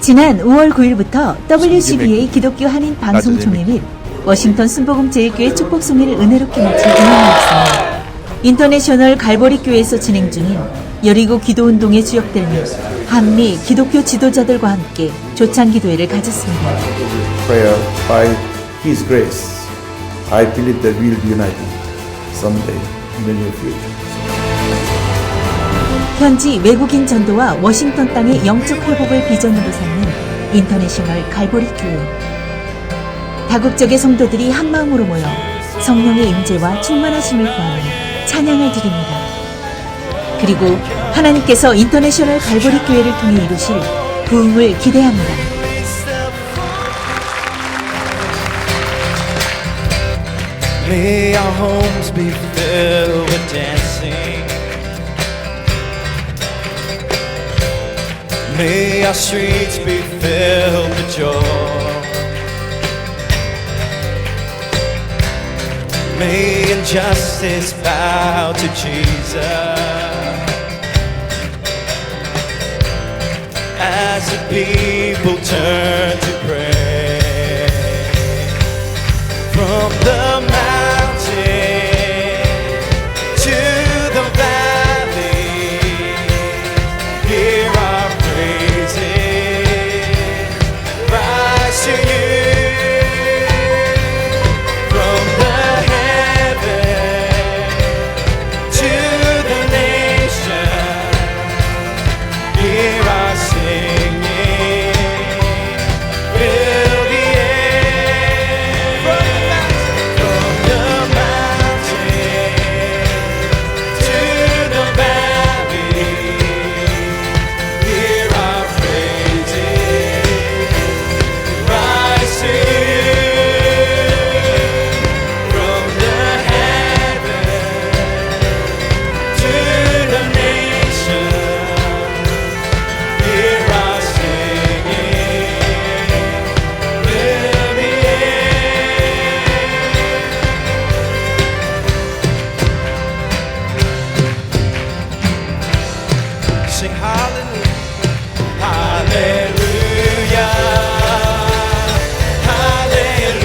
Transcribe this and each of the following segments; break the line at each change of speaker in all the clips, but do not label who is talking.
지난 5월 9일부터 WCBA 기독교 한인 방송총회 및 워싱턴 순복음 제일교회 축복송회를 은혜롭게 마친 은혜였습니다. 인터내셔널 갈보리 교회에서 진행 중인 여리고 기도운동의 주역들 및 한미 기독교 지도자들과 함께 조찬 기도회를 가졌습니다.
Prayer by His grace, I believe that we will be united someday in the near future.
현지 외국인 전도와 워싱턴 땅의 영적 회복을 비전으로 삼는 인터내셔널 갈보리 교회. 다국적의 성도들이 한마음으로 모여 성령의 임재와 충만하심을 구하는 찬양을 드립니다. 그리고 하나님께서 인터내셔널 갈보리 교회를 통해 이루실 부흥을 기대합니다.
May our homes be filled with dancing. May our streets be filled with joy. May injustice bow to Jesus as the people turn to pray. From the mountain to the valley, hear our praises rise to you. From the heaven to the nation, hear our singing. Fill the air. From the mountain to the valley, hear our praises rise to you. From the heaven to the nation, hear our singing. Fill the air. Sing hallelujah, hallelujah, hallelujah,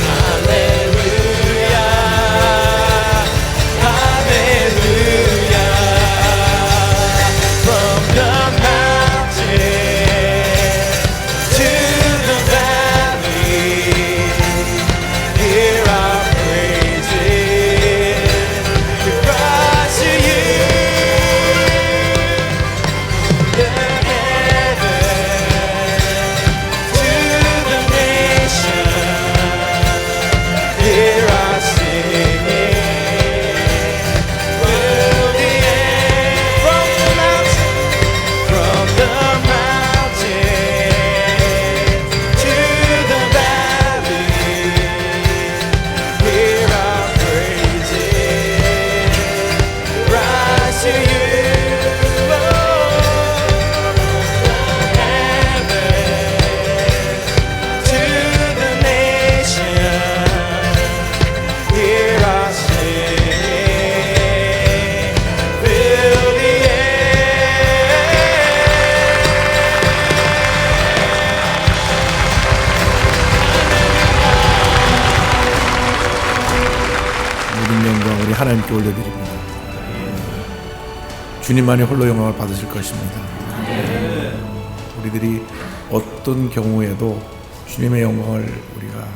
hallelujah, hallelujah. From the mountain to the valley, hear our praises. We rise to you. The heaven to the nation, hear our singing. Fill the air. From the mountain to the valley, hear our praises rise to you. To the nation, hear our singing. Fill the
모든 영광 우리 하나님께 올려드립니다. 주님만이 홀로 영광을 받으실 것입니다. 우리들이 어떤 경우에도 주님의 영광을 우리가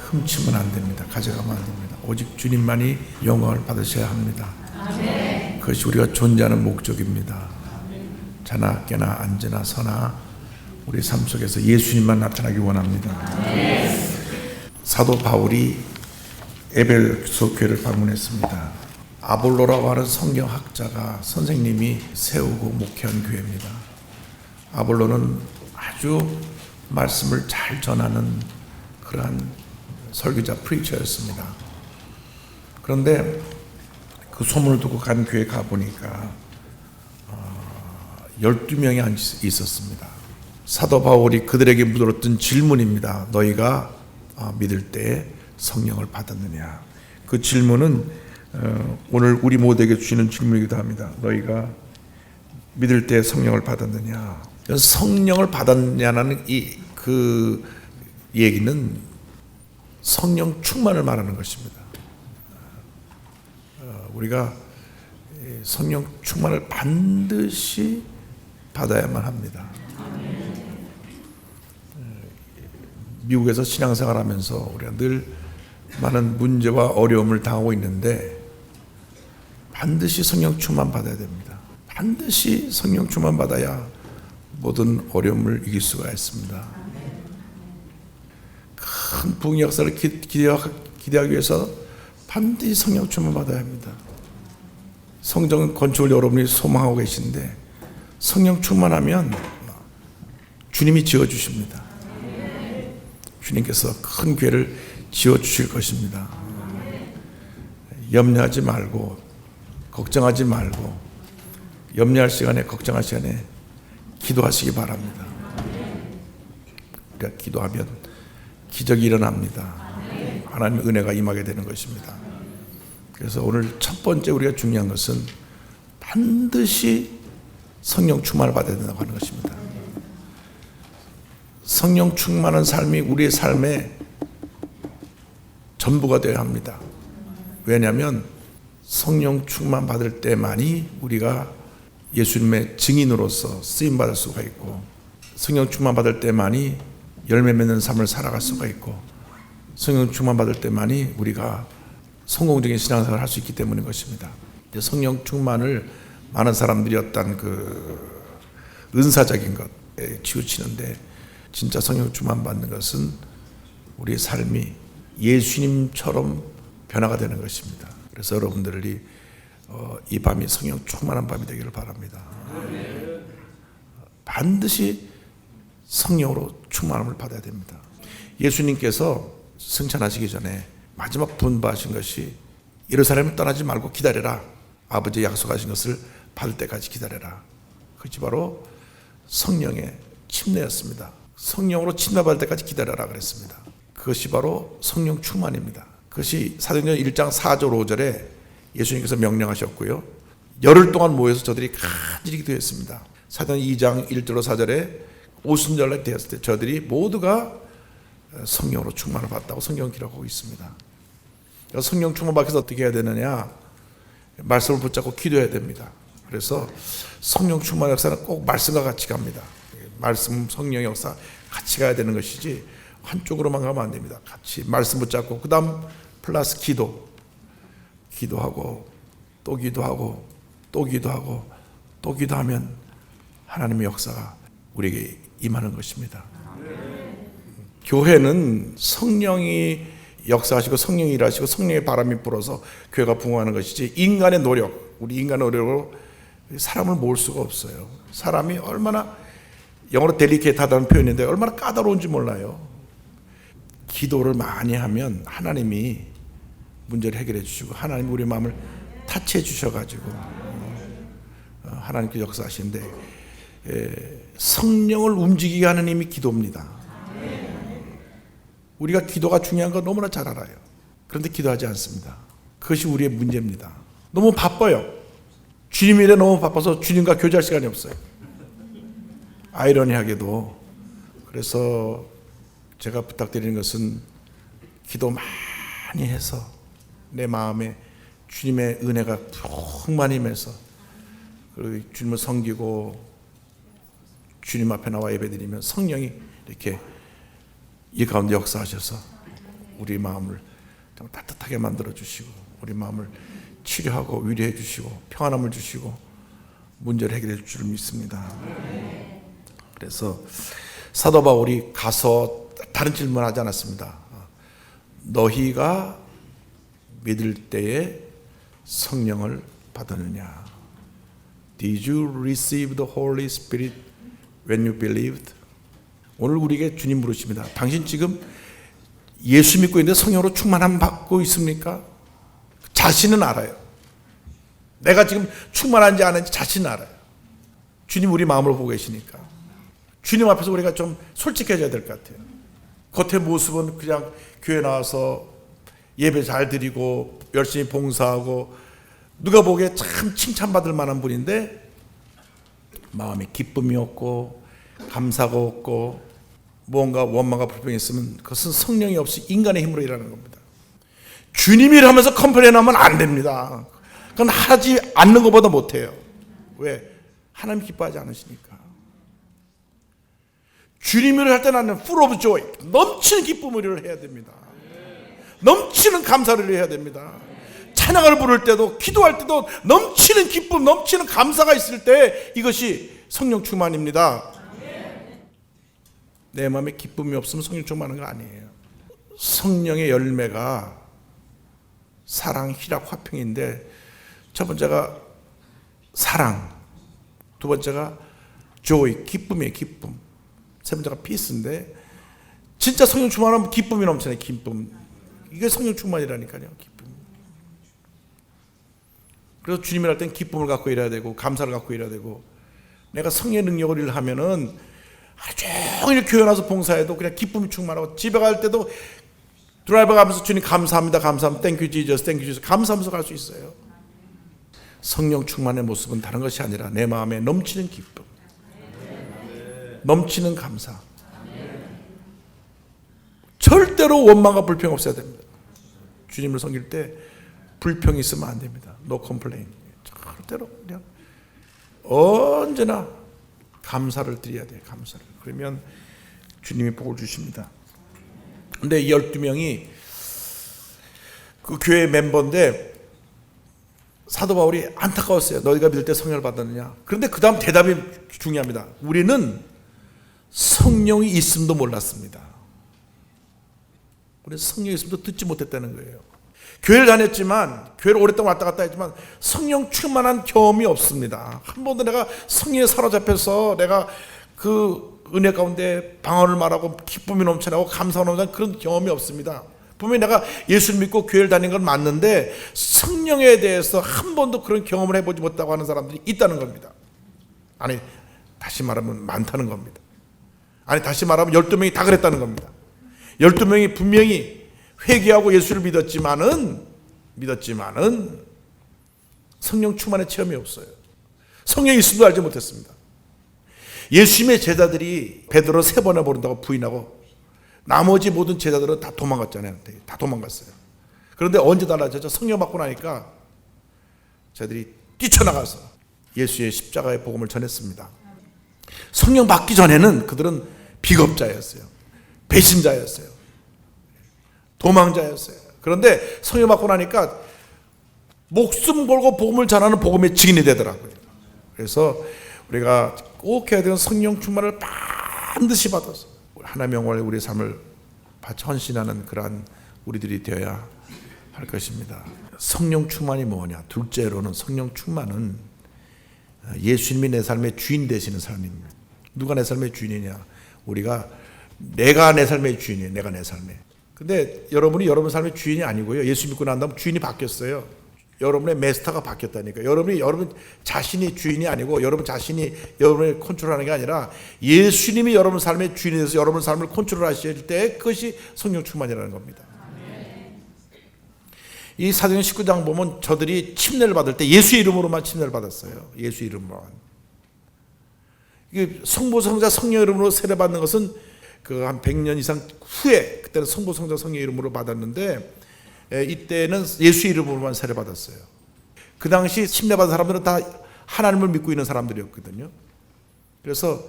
훔치면 안 됩니다. 가져가면 안 됩니다. 오직 주님만이 영광을 받으셔야 합니다. 그것이 우리가 존재하는 목적입니다. 자나 깨나 앉으나 서나 우리 삶 속에서 예수님만 나타나기 원합니다. 사도 바울이 에베소 교회를 방문했습니다. 아볼로라고 하는 성경학자가 선생님이 세우고 목회한 교회입니다. 아볼로는 아주 말씀을 잘 전하는 그러한 설교자 프리처였습니다. 그런데 그 소문을 듣고 간 교회 가보니까 12명이 있었습니다. 사도 바울이 그들에게 물었던 질문입니다. 너희가 믿을 때 성령을 받았느냐? 그 질문은 오늘 우리 모두에게 주시는 질문이기도 합니다. 너희가 믿을 때 성령을 받았느냐? 성령을 받았냐는 그 얘기는 성령 충만을 말하는 것입니다. 우리가 성령 충만을 반드시 받아야만 합니다. 미국에서 신앙생활하면서 우리가 늘 많은 문제와 어려움을 당하고 있는데 반드시 성령 충만 받아야 됩니다. 반드시 성령 충만 받아야 모든 어려움을 이길 수가 있습니다. 큰 부흥 역사를 기대하기 위해서 반드시 성령 충만 받아야 합니다. 성전 건축을 여러분이 소망하고 계신데 성령 충만하면 주님이 지어주십니다. 주님께서 큰 교회를 지어주실 것입니다. 염려하지 말고 걱정하지 말고 염려할 시간에 걱정할 시간에 기도하시기 바랍니다. 그러니까 기도하면 기적이 일어납니다. 하나님의 은혜가 임하게 되는 것입니다. 그래서 오늘 첫 번째 우리가 중요한 것은 반드시 성령 충만을 받아야 된다고 하는 것입니다. 성령 충만한 삶이 우리의 삶의 전부가 되어야 합니다. 왜냐하면 성령 충만 받을 때만이 우리가 예수님의 증인으로서 쓰임받을 수가 있고 성령 충만 받을 때만이 열매 맺는 삶을 살아갈 수가 있고 성령 충만 받을 때만이 우리가 성공적인 신앙생활을 할 수 있기 때문인 것입니다. 성령 충만을 많은 사람들이 어떤 그 은사적인 것에 치우치는데 진짜 성령 충만 받는 것은 우리의 삶이 예수님처럼 변화가 되는 것입니다. 그래서 여러분들이 이 밤이 성령 충만한 밤이 되기를 바랍니다. 반드시 성령으로 충만함을 받아야 됩니다. 예수님께서 승천하시기 전에 마지막 분부하신 것이 예루살렘을 떠나지 말고 기다려라. 아버지 약속하신 것을 받을 때까지 기다려라. 그것이 바로 성령의 침례였습니다. 성령으로 침례받을 때까지 기다려라 그랬습니다. 그것이 바로 성령 충만입니다. 그것이 사도행전 1장 4절 5절에 예수님께서 명령하셨고요. 열흘 동안 모여서 저들이 간절히 기도했습니다. 사도행전 2장 1절로 4절에 오순절날 되었을 때 저들이 모두가 성령으로 충만을 받았다고 성경은 기록하고 있습니다. 성령 충만 받기 위해서 어떻게 해야 되느냐? 말씀을 붙잡고 기도해야 됩니다. 그래서 성령 충만 역사는 꼭 말씀과 같이 갑니다. 말씀, 성령 역사 같이 가야 되는 것이지 한쪽으로만 가면 안 됩니다. 같이 말씀 붙잡고 그 다음 플러스 기도하고 또 기도하고 또 기도하고 또 기도하면 하나님의 역사가 우리에게 임하는 것입니다. 교회는 성령이 역사하시고 성령이 일하시고 성령의 바람이 불어서 교회가 부흥하는 것이지 인간의 노력, 우리 인간의 노력으로 사람을 모을 수가 없어요. 사람이 얼마나 영어로 델리케이트하다는 표현인데 얼마나 까다로운지 몰라요. 기도를 많이 하면 하나님이 문제를 해결해 주시고 하나님 우리 마음을 타치해 주셔가지고 하나님께 역사하시는데 성령을 움직이게 하는 힘이 기도입니다. 우리가 기도가 중요한 건 너무나 잘 알아요. 그런데 기도하지 않습니다. 그것이 우리의 문제입니다. 너무 바빠요. 주님 일에 너무 바빠서 주님과 교제할 시간이 없어요. 아이러니하게도. 그래서 제가 부탁드리는 것은 기도 많이 해서 내 마음에 주님의 은혜가 풍만히 임해서 그리고 주님을 섬기고 주님 앞에 나와 예배드리면 성령이 이렇게 이 가운데 역사하셔서 우리 마음을 좀 따뜻하게 만들어 주시고 우리 마음을 치료하고 위로해 주시고 평안함을 주시고 문제를 해결해 줄 줄 믿습니다. 그래서 사도 바울이 가서 다른 질문하지 않았습니다. 너희가 믿을 때에 성령을 받았느냐? Did you receive the Holy Spirit when you believed? 오늘 우리에게 주님 물으십니다. 당신 지금 예수 믿고 있는데 성령으로 충만함 받고 있습니까? 자신은 알아요. 내가 지금 충만한지 안 한지 자신은 알아요. 주님 우리 마음을 보고 계시니까. 주님 앞에서 우리가 좀 솔직해져야 될 것 같아요. 겉의 모습은 그냥 교회 나와서 예배 잘 드리고 열심히 봉사하고 누가 보기에 참 칭찬받을 만한 분인데 마음에 기쁨이 없고 감사가 없고 무언가 원망과 불평이 있으면 그것은 성령이 없이 인간의 힘으로 일하는 겁니다. 주님이 하면서 컴플레인하면 안 됩니다. 그건 하지 않는 것보다 못해요. 왜? 하나님 기뻐하지 않으시니까. 주님을 할 때 나는 full of joy, 넘치는 기쁨을 해야 됩니다. 넘치는 감사를 해야 됩니다. 찬양을 부를 때도 기도할 때도 넘치는 기쁨, 넘치는 감사가 있을 때 이것이 성령 충만입니다. 내 마음에 기쁨이 없으면 성령 충만한 거 아니에요. 성령의 열매가 사랑, 희락, 화평인데 첫 번째가 사랑, 두 번째가 joy, 기쁨이에요. 기쁨. 세 번째가 peace인데 진짜 성령 충만하면 기쁨이 넘치네. 기쁨. 이게 성령 충만이라니까요. 기쁨. 그래서 주님을 할 땐 기쁨을 갖고 일해야 되고 감사를 갖고 일해야 되고 내가 성령의 능력을 일하면은 하루 종일 교회 나서 봉사해도 그냥 기쁨이 충만하고 집에 갈 때도 드라이버 가면서 주님 감사합니다. 감사합니다. Thank you Jesus. Thank you Jesus. 감사하면서 갈 수 있어요. 성령 충만의 모습은 다른 것이 아니라 내 마음에 넘치는 기쁨, 넘치는 감사. 절대로 원망과 불평 없어야 됩니다. 주님을 섬길 때 불평이 있으면 안 됩니다. No complaint. 절대로 그냥 언제나 감사를 드려야 돼요. 감사를. 그러면 주님이 복을 주십니다. 근데 12명이 그 교회 멤버인데 사도 바울이 안타까웠어요. 너희가 믿을 때 성령을 받았느냐. 그런데 그 다음 대답이 중요합니다. 우리는 성령이 있음도 몰랐습니다. 우리는 성령이 있음도 듣지 못했다는 거예요. 교회를 다녔지만 교회를 오랫동안 왔다 갔다 했지만 성령 충만한 경험이 없습니다. 한 번도 내가 성령에 사로잡혀서 내가 그 은혜 가운데 방언을 말하고 기쁨이 넘쳐나고 감사가 넘쳐나는 그런 경험이 없습니다. 분명히 내가 예수를 믿고 교회를 다닌 건 맞는데 성령에 대해서 한 번도 그런 경험을 해보지 못하고 하는 사람들이 있다는 겁니다. 아니 다시 말하면 많다는 겁니다. 아니 다시 말하면 12명이 다 그랬다는 겁니다. 12명이 분명히 회개하고 예수를 믿었지만은 성령 충만의 체험이 없어요. 성령이 있음도 알지 못했습니다. 예수님의 제자들이 베드로 3번에 모른다고 부인하고 나머지 모든 제자들은 다 도망갔잖아요. 다 도망갔어요. 그런데 언제 달라졌죠? 성령 받고 나니까 제자들이 뛰쳐나가서 예수의 십자가의 복음을 전했습니다. 성령 받기 전에는 그들은 비겁자였어요. 배신자였어요. 도망자였어요. 그런데 성령 받고 나니까 목숨 걸고 복음을 전하는 복음의 증인이 되더라고요. 그래서 우리가 꼭 해야 되는 성령 충만을 반드시 받아서 하나님의 영광을 우리의 삶을 바쳐 헌신하는 그러한 우리들이 되어야 할 것입니다. 성령 충만이 뭐냐? 둘째로는 성령 충만은 예수님이 내 삶의 주인 되시는 삶입니다. 누가 내 삶의 주인이냐? 내가 내 삶의 주인이에요. 내가 내 삶의. 근데 여러분이 여러분 삶의 주인이 아니고요. 예수 믿고 난 다음 주인이 바뀌었어요. 여러분의 마스터가 바뀌었다니까. 여러분 자신이 주인이 아니고 여러분 자신이 여러분을 컨트롤하는 게 아니라 예수님이 여러분 삶의 주인이 돼서 여러분 삶을 컨트롤하실 때 그것이 성령 충만이라는 겁니다. 이 사도행 19장 보면 저들이 침례를 받을 때 예수의 이름으로만 침례를 받았어요. 예수 이름으로만. 이게 성부 성자 성령 이름으로 세례받는 것은 그 한 100년 이상 후에 그때는 성부 성자 성령 이름으로 받았는데 이때는 예수 이름으로만 세례받았어요. 그 당시 침례받은 사람들은 다 하나님을 믿고 있는 사람들이었거든요. 그래서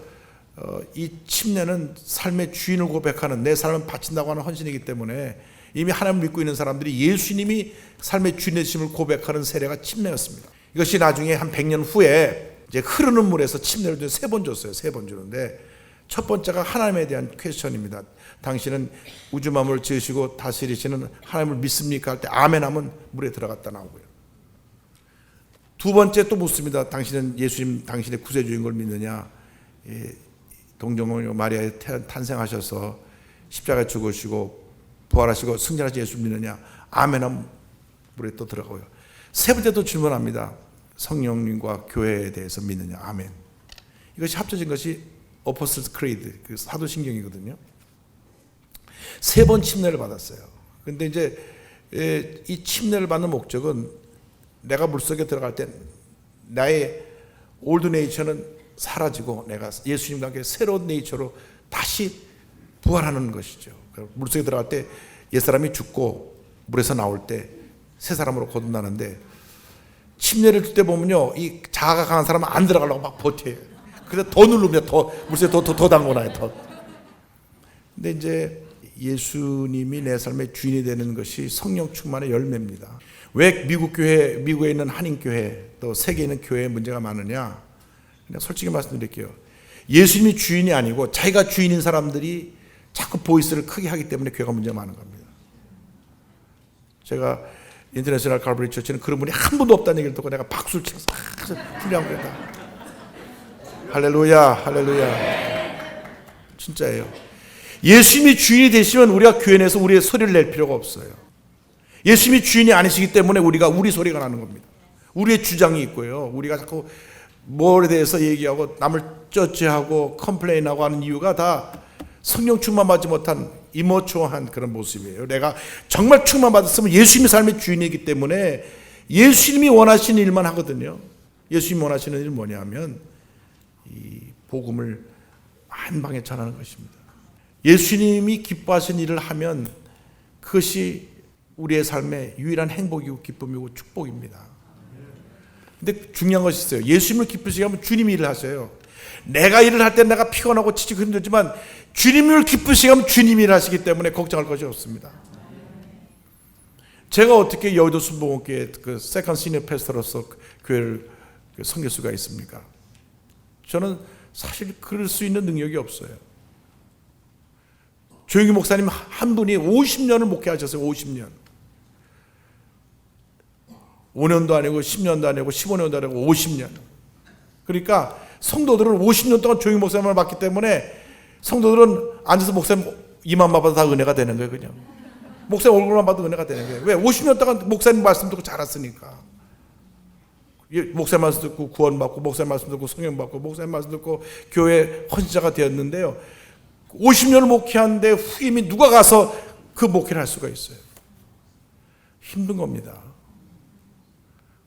이 침례는 삶의 주인을 고백하는 내 삶을 바친다고 하는 헌신이기 때문에 이미 하나님을 믿고 있는 사람들이 예수님이 삶의 주인이심을 고백하는 세례가 침례였습니다. 이것이 나중에 한 100년 후에 이제 흐르는 물에서 침례를 3번 줬어요. 3번 주는데 첫 번째가 하나님에 대한 퀘스천입니다. 당신은 우주 만물을 지으시고 다스리시는 하나님을 믿습니까? 할 때 아멘 하면 물에 들어갔다 나오고요. 두 번째 또 묻습니다. 당신은 예수님 당신의 구세주인 걸 믿느냐? 동정녀 마리아에 탄생하셔서 십자가에 죽으시고 부활하시고 승천하신 예수 믿느냐? 아멘 하면 물에 또 들어가고요. 세 번째 또 질문합니다. 성령님과 교회에 대해서 믿느냐? 아멘. 이것이 합쳐진 것이 어포스틀스 크리드, 그 사도신경이거든요. 3번 침례를 받았어요. 근데 이제 이 침례를 받는 목적은 내가 물속에 들어갈 때 나의 올드 네이처는 사라지고 내가 예수님과 함께 새로운 네이처로 다시 부활하는 것이죠. 물속에 들어갈 때 옛사람이 죽고 물에서 나올 때 새 사람으로 거듭나는데, 침례를 줄 때 보면요, 이 자아가 강한 사람은 안 들어가려고 막 버텨요. 그래서 더 누릅니다. 더 물속에 더 담궈놔요. 더. 근데 이제 예수님이 내 삶의 주인이 되는 것이 성령 충만의 열매입니다. 왜 미국에 있는 한인교회, 또 세계에 있는 교회에 문제가 많으냐? 그냥 솔직히 말씀드릴게요. 예수님이 주인이 아니고 자기가 주인인 사람들이 자꾸 보이스를 크게 하기 때문에 교회가 문제가 많은 겁니다. 제가 인터내셔널 칼버리 처치는 그런 분이 한 분도 없다는 얘기를 듣고 내가 박수를 치면서 훌륭한 거다. 할렐루야, 할렐루야. 진짜예요. 예수님이 주인이 되시면 우리가 교회 내에서 우리의 소리를 낼 필요가 없어요. 예수님이 주인이 아니시기 때문에 우리가 우리 소리가 나는 겁니다. 우리의 주장이 있고요. 우리가 자꾸 뭐에 대해서 얘기하고 남을 쩌찌하고 컴플레인하고 하는 이유가 다 성령 충만받지 못한 이모초한 그런 모습이에요. 내가 정말 충만받았으면 예수님이 삶의 주인이기 때문에 예수님이 원하시는 일만 하거든요. 예수님이 원하시는 일은 뭐냐면 이 복음을 한방에 전하는 것입니다. 예수님이 기뻐하시는 일을 하면 그것이 우리의 삶의 유일한 행복이고 기쁨이고 축복입니다. 근데 중요한 것이 있어요. 예수님을 기쁘시게 하면 주님이 일을 하세요. 내가 일을 할 때 내가 피곤하고 지치고 힘들지만 주님을 기쁘시게 하면 주님이 일하시기 때문에 걱정할 것이 없습니다. 제가 어떻게 여의도 순복음교회 그 세컨 시니어 패스터로서 교회를 섬길 수가 있습니까? 저는 사실 그럴 수 있는 능력이 없어요. 조영기 목사님 한 분이 50년을 목회하셨어요. 50년. 5년도 아니고 10년도 아니고 15년도 아니고 50년. 그러니까 성도들은 50년 동안 조영기 목사님을 봤기 때문에 성도들은 앉아서 목사님 이만 봐도 다 은혜가 되는 거예요. 그냥 목사님 얼굴만 봐도 은혜가 되는 거예요. 왜? 50년 동안 목사님 말씀 듣고 자랐으니까. 목사님 말씀 듣고 구원받고 목사님 말씀 듣고 성령 받고 목사님 말씀 듣고 교회 헌신자가 되었는데요. 50년을 목회하는데 후임이 누가 가서 그 목회를 할 수가 있어요? 힘든 겁니다.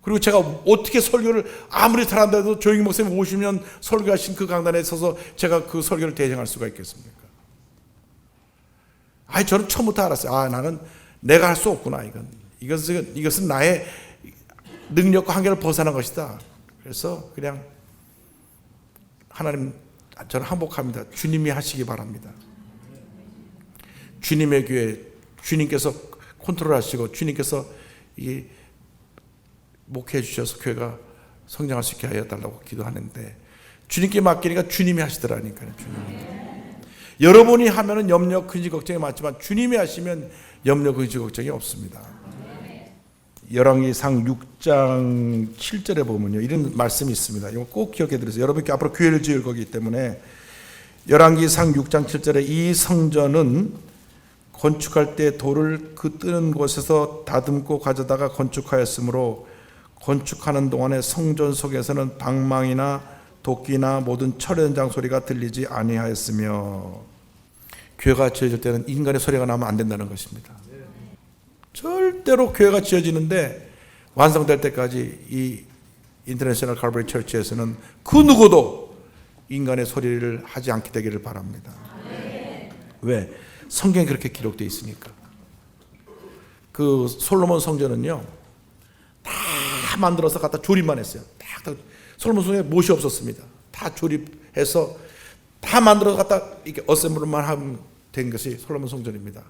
그리고 제가 어떻게 설교를 아무리 잘한다도 조영기 목사님 50년 설교하신 그 강단에 서서 제가 그 설교를 대행할 수가 있겠습니까? 저는 처음부터 알았어요. 나는 내가 할 수 없구나. 이것은 나의 능력과 한계를 벗어난 것이다. 그래서 그냥 하나님, 저는 항복합니다. 주님이 하시기 바랍니다. 주님의 교회, 주님께서 컨트롤하시고 주님께서 이 목회해 주셔서 교회가 성장할 수 있게 하여 달라고 기도하는데 주님께 맡기니까 주님이 하시더라니까요. 주님이. 여러분이 하면은 염려, 근심, 걱정이 많지만 주님이 하시면 염려, 근심, 걱정이 없습니다. 열왕기상 6장 7절에 보면요, 이런 말씀이 있습니다. 이거 꼭 기억해 두세요. 여러분께 앞으로 교회를 지을 거기 때문에 열왕기상 6장 7절에 이 성전은 건축할 때 돌을 그 뜨는 곳에서 다듬고 가져다가 건축하였으므로 건축하는 동안에 성전 속에서는 방망이나 도끼나 모든 철 현장 소리가 들리지 아니하였으며, 교회가 지어질 때는 인간의 소리가 나면 안 된다는 것입니다. 절대로 교회가 지어지는데 완성될 때까지 이 인터내셔널 칼버리 처치에서는 그 누구도 인간의 소리를 하지 않게 되기를 바랍니다. 왜? 성경에 그렇게 기록되어 있으니까. 그 솔로몬 성전은요, 다 만들어서 갖다 조립만 했어요. 솔로몬 성전에 못이 없었습니다. 다 조립해서 다 만들어서 갖다 이렇게 어셈블만 하면 된 것이 솔로몬 성전입니다.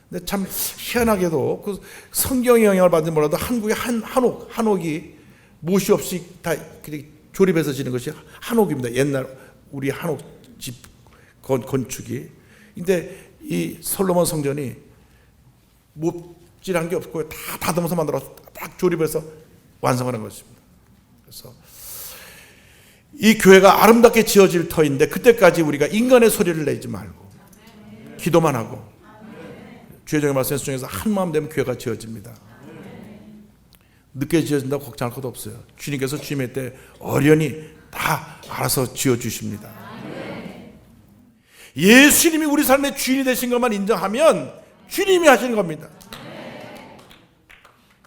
근데 참 희한하게도 그 성경의 영향을 받는지 몰라도 한국의 한옥이 못이 없이 다 조립해서 지는 것이 한옥입니다. 옛날 우리 한옥 집 건축이. 근데 이 솔로몬 성전이 못질한 게 없고 다 다듬어서 만들어서 딱 조립해서 완성을 한 것입니다. 그래서 이 교회가 아름답게 지어질 터인데 그때까지 우리가 인간의 소리를 내지 말고 기도만 하고 주의 종의 말씀 중에서 한 마음 되면 교회가 지어집니다. 늦게 지어진다고 걱정할 것도 없어요. 주님께서 주님의 때 어련히 다 알아서 지어주십니다. 예수님이 우리 삶의 주인이 되신 것만 인정하면 주님이 하시는 겁니다.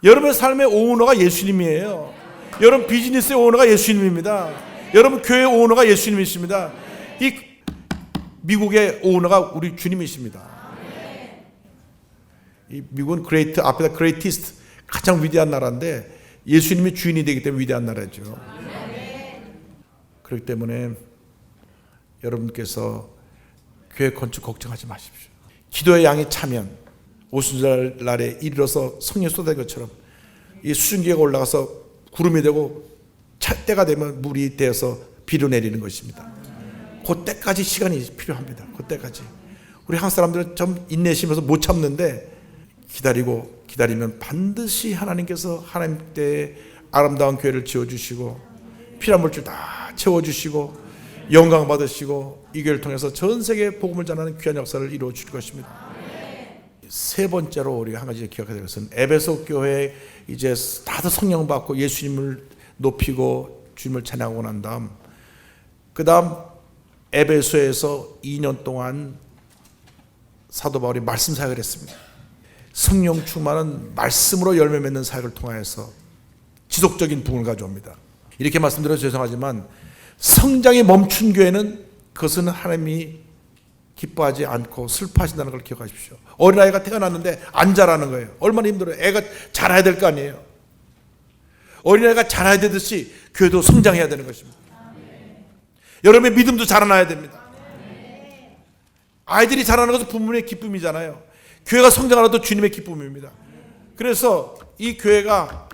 여러분의 삶의 오너가 예수님이에요. 여러분 비즈니스의 오너가 예수님입니다. 여러분 교회 오너가 예수님이십니다. 이 미국의 오너가 우리 주님이십니다. 이 미국은 그레이트 앞에다 그레이티스트 가장 위대한 나라인데 예수님이 주인이 되기 때문에 위대한 나라죠. 그렇기 때문에 여러분께서 교회 건축 걱정하지 마십시오. 기도의 양이 차면 오순절날에 이르러서 성령 쏟아진 것처럼 이 수증기가 올라가서 구름이 되고 찰 때가 되면 물이 되어서 비로 내리는 것입니다. 그때까지 시간이 필요합니다. 그때까지 우리 한국 사람들은 좀 인내심에서 못 참는데 기다리면 반드시 하나님께서 하나님 때에 아름다운 교회를 지어주시고 피난 물질 다 채워주시고 영광 받으시고 이 교회를 통해서 전 세계에 복음을 전하는 귀한 역사를 이루어 주실 것입니다. 세 번째로 우리가 한 가지 기억해야 될 것은 에베소 교회에 이제 다들 성령 받고 예수님을 높이고 주님을 찬양하고 난 다음 그 다음 에베소에서 2년 동안 사도 바울이 말씀 사역을 했습니다. 성령 충만은 말씀으로 열매 맺는 사역을 통하여서 지속적인 부흥을 가져옵니다. 이렇게 말씀드려서 죄송하지만 성장이 멈춘 교회는 그것은 하나님이 기뻐하지 않고 슬퍼하신다는 걸 기억하십시오. 어린아이가 태어났는데 안 자라는 거예요. 얼마나 힘들어요. 애가 자라야 될 거 아니에요. 어린아이가 자라야 되듯이 교회도 성장해야 되는 것입니다. 여러분의 믿음도 자라나야 됩니다. 아이들이 자라는 것은 부모의 기쁨이잖아요. 교회가 성장하라도 주님의 기쁨입니다. 그래서 이 교회가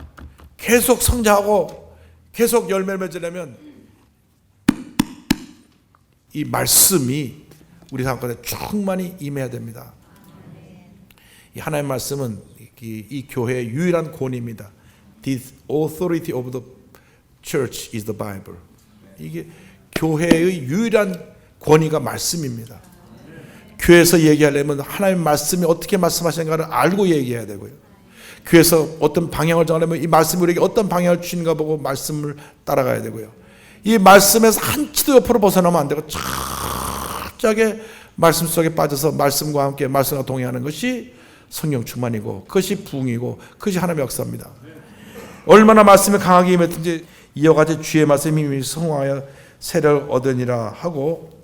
계속 성장하고 계속 열매를 맺으려면 이 말씀이 우리 삶 가운데 충만히 임해야 됩니다. 이 하나님의 말씀은 이 교회의 유일한 권위입니다. The authority of the church is the Bible. 이게 교회의 유일한 권위가 말씀입니다. 교회에서 얘기하려면 하나님의 말씀이 어떻게 말씀하시는가를 알고 얘기해야 되고요. 교회에서 어떤 방향을 정하려면 이 말씀이 우리에게 어떤 방향을 주시는가 보고 말씀을 따라가야 되고요. 이 말씀에서 한치도 옆으로 벗어나면 안 되고 철저하게 말씀 속에 빠져서 말씀과 함께 말씀과 동행하는 것이 성령 충만이고 그것이 부흥이고 그것이 하나님의 역사입니다. 얼마나 말씀이 강하게 임했든지 이어가지 주의 말씀이 이미 성화하여 세를 얻으니라 하고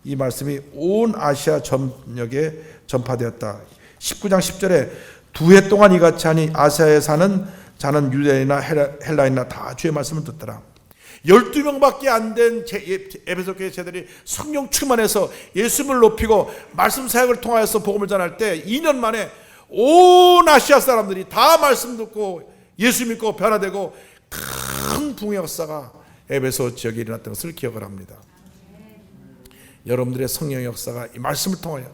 이 말씀이 온 아시아 전역에 전파되었다. 19장 10절에 2해 동안 이같이 하니 아시아에 사는 자는 유대인이나 헬라인이나 다 주의 말씀을 듣더라. 12명밖에 안 된 에베소 교회 제자들이 성령 충만해서 예수님을 높이고 말씀 사역을 통하여서 복음을 전할 때 2년 만에 온 아시아 사람들이 다 말씀 듣고 예수 믿고 변화되고 큰 부흥의 역사가 에베소 지역에 일어났던 것을 기억을 합니다. 여러분들의 성령의 역사가 이 말씀을 통하여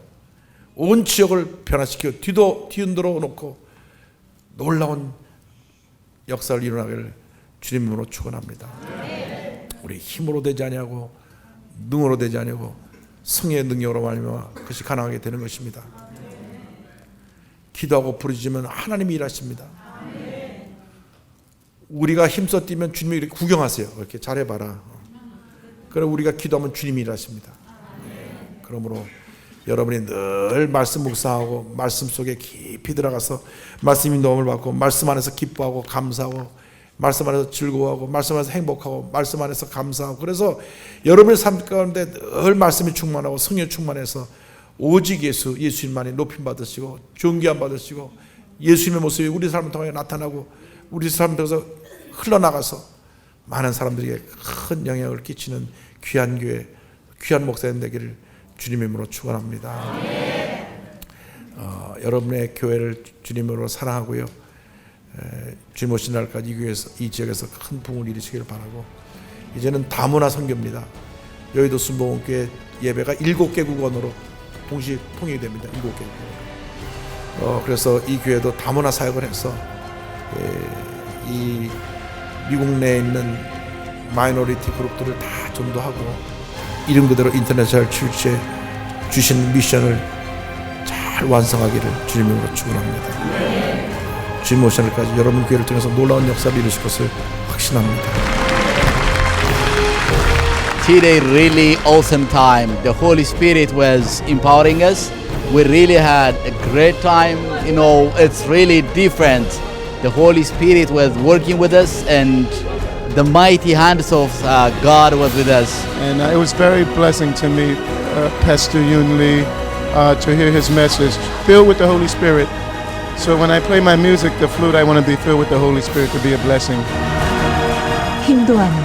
온 지역을 변화시키고 뒤흔들어 놓고 놀라운 역사를 일어나기를 주님으로 축원합니다. 우리 힘으로 되지 아니하고 능으로 되지 아니하고 성의 능력으로 말미암아 그것이 가능하게 되는 것입니다. 기도하고 부르짖으면 하나님이 일하십니다. 우리가 힘써 뛰면 주님이 이렇게 구경하세요. 이렇게 잘해봐라. 그럼 우리가 기도하면 주님이 일하십니다. 그러므로 여러분이 늘 말씀 묵상하고 말씀 속에 깊이 들어가서 말씀의 도움을 받고 말씀 안에서 기뻐하고 감사하고 말씀 안에서 즐거워하고 말씀 안에서 행복하고 말씀 안에서 감사하고 그래서 여러분의 삶 가운데 늘 말씀이 충만하고 성령 충만해서 오직 예수님만이 높임 받으시고 존귀함 받으시고 예수님의 모습이 우리 삶을 통해 나타나고 우리 삶을 통해서 흘러나가서 많은 사람들에게 큰 영향을 끼치는 귀한 교회, 귀한 목사님 되기를 주님의 이름으로 축원합니다. 여러분의 교회를 주님으로 사랑하고요. 주님 오신 날까지 이 지역에서 큰 부흥을 이루시기를 바라고 이제는 다문화 선교입니다. 여의도 순복음교회 예배가 7개 국언으로 동시 통일이 됩니다. 7개 국언으로. 그래서 이 교회도 다문화 사역을 해서 이 미국 내에 있는 마이너리티 그룹들을 다 전도하고 이름 그대로 인터내셔널 출시에 주신 미션을 잘 완성하기를 주님으로 축원합니다. 주님 오신 날까지 여러분 교회를 통해서 놀라운 역사를 이루실 것을 확신합니다.
Today really awesome time. The Holy Spirit was empowering us. We really had a great time. You know, it's really different. The Holy Spirit was working with us and the mighty hands of God was with us.
And it was very blessing to me, Pastor Yoon Lee, to hear his message, filled with the Holy Spirit. So when I play my music, the flute, I want to be filled with the Holy Spirit to be a blessing.
힘도 아닌,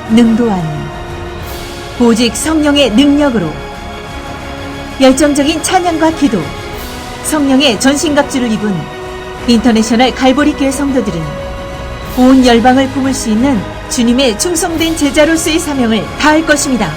능도 아닌, 오직 성령의 능력으로 열정적인 찬양과 기도, 성령의 전신갑주를 입은 인터내셔널 갈보리 교회 성도들은 온 열방을 품을 수 있는 주님의 충성된 제자로서의 사명을 다할 것입니다.